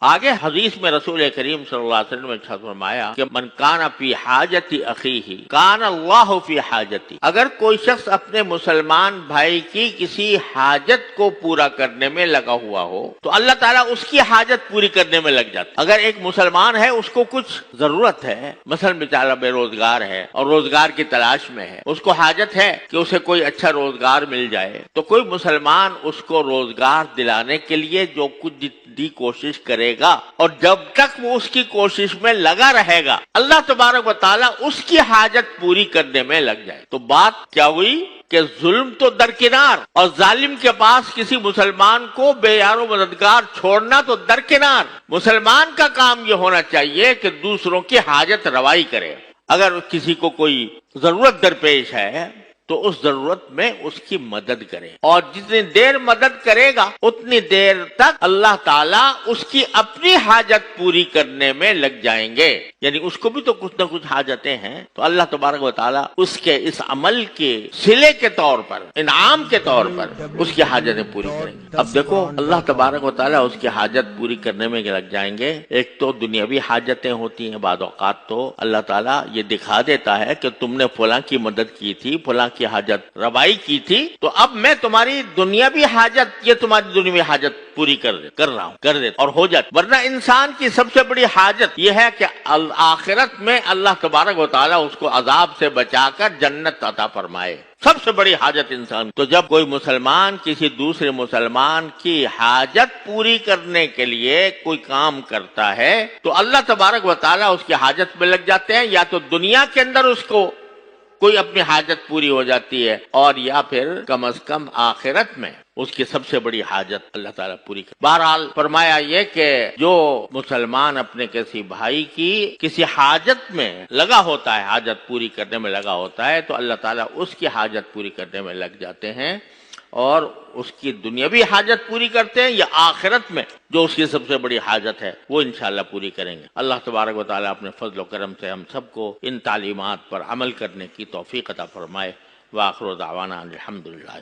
آگے حدیث میں رسول کریم صلی اللہ علیہ وسلم نے ارشاد فرمایا کہ من کان فی حاجت اخیہ کان اللہ فی حاجتی، اگر کوئی شخص اپنے مسلمان بھائی کی کسی حاجت کو پورا کرنے میں لگا ہوا ہو تو اللہ تعالیٰ اس کی حاجت پوری کرنے میں لگ جاتا۔ اگر ایک مسلمان ہے، اس کو کچھ ضرورت ہے، مثلا بیچارہ بے روزگار ہے اور روزگار کی تلاش میں ہے، اس کو حاجت ہے کہ اسے کوئی اچھا روزگار مل جائے، تو کوئی مسلمان اس کو روزگار دلانے کے لیے جو کچھ جتنی کوشش کرے گا اور جب تک وہ اس کی کوشش میں لگا رہے گا، اللہ تبارک و تعالیٰ اس کی حاجت پوری کرنے میں لگ جائے۔ تو بات کیا ہوئی کہ ظلم تو درکنار، اور ظالم کے پاس کسی مسلمان کو بے یار و مددگار چھوڑنا تو درکنار۔ مسلمان کا کام یہ ہونا چاہیے کہ دوسروں کی حاجت روائی کرے۔ اگر کسی کو کوئی ضرورت درپیش ہے تو اس ضرورت میں اس کی مدد کرے، اور جتنی دیر مدد کرے گا اتنی دیر تک اللہ تعالیٰ اس کی اپنی حاجت پوری کرنے میں لگ جائیں گے۔ یعنی اس کو بھی تو کچھ نہ کچھ حاجتیں ہیں، تو اللہ تبارک و تعالیٰ اس کے اس عمل کے صلے کے طور پر، انعام کے طور پر اس کی حاجتیں پوری کریں گے۔ اب دیکھو اللہ تبارک و تعالیٰ اس کی حاجت پوری کرنے میں لگ جائیں گے۔ ایک تو دنیاوی حاجتیں ہوتی ہیں، بعض اوقات تو اللہ تعالیٰ یہ دکھا دیتا ہے کہ تم نے فلاں کی مدد کی تھی، فلاں کی حاجت روائی کی تھی، تو اب میں تمہاری دنیاوی حاجت، یہ تمہاری دنیاوی حاجت پوری کر رہا ہوں، کر دیتا اور ہو جاتا۔ ورنہ انسان کی سب سے بڑی حاجت یہ ہے کہ آخرت میں اللہ تبارک و تعالیٰ اس کو عذاب سے بچا کر جنت عطا فرمائے، سب سے بڑی حاجت انسان۔ تو جب کوئی مسلمان کسی دوسرے مسلمان کی حاجت پوری کرنے کے لیے کوئی کام کرتا ہے تو اللہ تبارک و تعالیٰ اس کی حاجت میں لگ جاتے ہیں، یا تو دنیا کے اندر اس کو کوئی اپنی حاجت پوری ہو جاتی ہے، اور یا پھر کم از کم آخرت میں اس کی سب سے بڑی حاجت اللہ تعالیٰ پوری کر۔ بہرحال فرمایا یہ کہ جو مسلمان اپنے کسی بھائی کی کسی حاجت میں لگا ہوتا ہے، حاجت پوری کرنے میں لگا ہوتا ہے، تو اللہ تعالیٰ اس کی حاجت پوری کرنے میں لگ جاتے ہیں، اور اس کی دنیاوی حاجت پوری کرتے ہیں، یا آخرت میں جو اس کی سب سے بڑی حاجت ہے وہ انشاءاللہ پوری کریں گے۔ اللہ تبارک و تعالیٰ اپنے فضل و کرم سے ہم سب کو ان تعلیمات پر عمل کرنے کی توفیق عطا فرمائے۔ وآخر دعوانا الحمدللہ۔